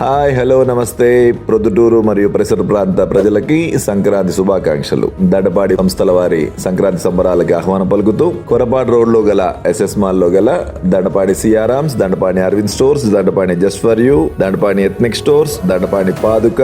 Hi hello నమస్తే. ప్రొద్దుటూరు మరియు పరిసర ప్రాంత ప్రజలకి సంక్రాంతి శుభాకాంక్షలు. దడపాడి సంస్థల వారి సంక్రాంతి సంబరాలకి ఆహ్వానం పలుకుతూ కొరపాడు రోడ్ లో గల ఎస్ఎస్ మాల్ లో గల దండపాడి సిఆర్ఆమ్స్, Dandapani Arvind stores, Dandapani just for you, Dandapani ethnic stores, Dandapani Paduka,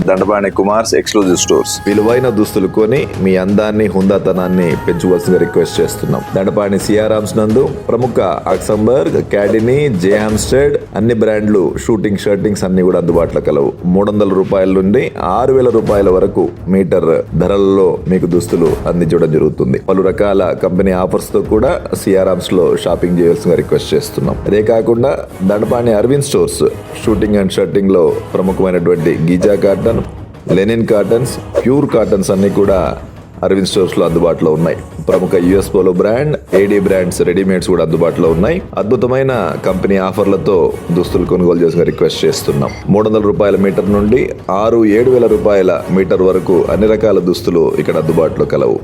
Dandapani Kumars exclusive stores విలువైన దుస్తులు కొని మీ అందాన్ని హుందాతనాన్ని పెంచుకోవాల్సిందిగా రిక్వెస్ట్ చేస్తున్నాం. దండపాడి సిఆర్ఆమ్స్ నందు ప్రముఖ అక్సంబర్గ్, క్యాడినీ, జే హామ్స్టెడ్ అన్ని బ్రాండ్లు షూటింగ్ షర్టింగ్స్ అన్ని కూడా అందుబాటులో కలవు. 300 రూపాయల నుండి 6,000 రూపాయల వరకు మీటర్ ధరలలో మీకు దుస్తులు అందించడం జరుగుతుంది. పలు రకాల కంపెనీ ఆఫర్స్ తో కూడా సిఆర్ఆమ్స్ లో షాపింగ్ చేయాల్సిన రిక్వెస్ట్ చేస్తున్నాం. అదే కాకుండా Dandapani Arvind stores suiting and shirting లో ప్రముఖమైనటువంటి Giza cotton, linen cottons, pure cottons అన్ని కూడా అరవింద్ స్టోర్స్ లో అందుబాటులో ఉన్నాయి. ప్రముఖ యుఎస్ పోలో బ్రాండ్, ఏడీ బ్రాండ్స్ రెడీమేడ్స్ కూడా అందుబాటులో ఉన్నాయి. అద్భుతమైన కంపెనీ ఆఫర్లతో దుస్తులు కొనుగోలు చేసిన రిక్వెస్ట్ చేస్తున్నాం. 300 రూపాయల మీటర్ నుండి 6,000-7,000 రూపాయల మీటర్ వరకు అన్ని రకాల దుస్తులు ఇక్కడ అందుబాటులో కలవు.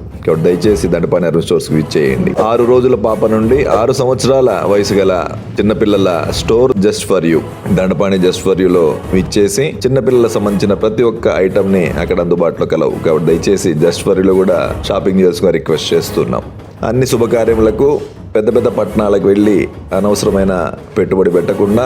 దయచేసి దండపాణి అరవింద్ స్టోర్స్ కి విచ్చేయండి. 6 రోజుల పాప నుండి 6 సంవత్సరాల వయసు గల చిన్నపిల్లల store just for you, Dandapani just for యూలో విచ్చేసి చిన్నపిల్లల సంబంధించిన ప్రతి ఒక్క ఐటమ్ ని అక్కడ అందుబాటులో కలవు. కాబట్టి దయచేసి జస్ట్ ఫర్ యూలో కూడా షాపింగ్ చేసుకుని రిక్వెస్ట్ చేస్తున్నాం. అన్ని శుభకార్యములకు పెద్ద పెద్ద పట్టణాలకు వెళ్ళి అనవసరమైన పెట్టుబడి పెట్టకుండా,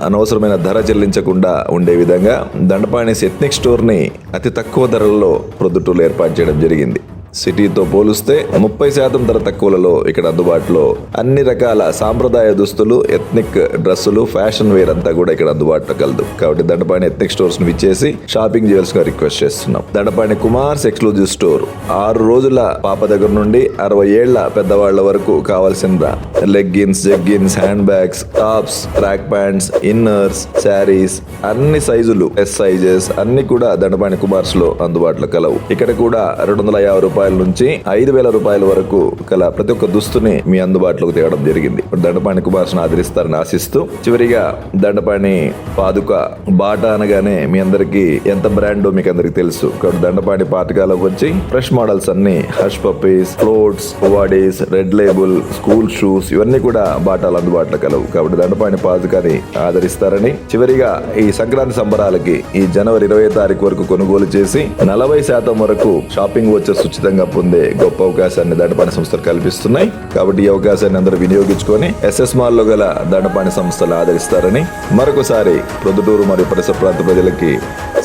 అనవసరమైన ధర చెల్లించకుండా ఉండే విధంగా దండపాణి ఎథ్నిక్ స్టోర్ని అతి తక్కువ ధరల్లో ప్రొద్దుటూరులో ఏర్పాటు చేయడం జరిగింది. సిటీతో పోలిస్తే 30% ధర తక్కువలలో ఇక్కడ అందుబాటులో అన్ని రకాల సాంప్రదాయ దుస్తులు, ఎథ్నిక్ డ్రెస్సులు, ఫ్యాషన్ వేర్ అంతా కూడా ఇక్కడ అందుబాటులో కలదు. కాబట్టి దండపాణి ఎథ్నిక్ స్టోర్స్ ని విచ్చేసి షాపింగ్ చేయాల్సిన రిక్వెస్ట్ చేస్తున్నాం. దండపాణి కుమార్స్ ఎక్స్క్లూజివ్ స్టోర్ 6 రోజుల పాప దగ్గర నుండి 60 ఏళ్ల పెద్దవాళ్ల వరకు కావాల్సిన leggings, jeggings, hand bags, tops, track pants, inners, saris అన్ని సైజులు, ఎస్ సైజెస్ అన్ని కూడా దండపాణి కుమార్స్ లో అందుబాటులో కలవు. ఇక్కడ కూడా 250 రూపాయల నుంచి 5,000 రూపాయల వరకు గల ప్రతి ఒక్క దుస్తుని మీ అందుబాటులోకి తేవడం జరిగింది. దండపాణి కుమార్స్ ఆదరిస్తారని ఆశిస్తూ చివరిగా దండపాణి పాదుక, బాటా అనగానే మీ అందరికి ఎంత బ్రాండో మీకు అందరికి తెలుసు. దండపాణి పాతకాలకు వచ్చి ఫ్రెష్ మోడల్స్ అన్ని హష్ పప్పీస్, ఫ్లోట్స్, వాడీస్, రెడ్ లేబుల్, స్కూల్ షూస్ ఇవన్నీ కూడా బాటాలు అందుబాటులో కలవు. కాబట్టి దండపాణి పాదుకని ఆదరిస్తారని, చివరిగా ఈ సంక్రాంతి సంబరాలకి ఈ జనవరి 20వ తారీఖు వరకు కొనుగోలు చేసి 40% వరకు షాపింగ్ వచ్చే ఉచితంగా పొందే గొప్ప అవకాశాన్ని దండపాణి సంస్థలు కల్పిస్తున్నాయి. కాబట్టి ఈ అవకాశాన్ని అందరూ వినియోగించుకొని ఎస్ఎస్ మాల్ లో గల దండపాణి సంస్థలు ఆదరిస్తారని మరొకసారి ప్రొద్దుటూరు మరియు పరిసర ప్రాంత ప్రజలకి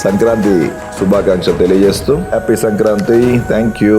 సంక్రాంతి శుభాకాంక్షలు తెలియజేస్తూ హ్యాపీ సంక్రాంతి. Thank you.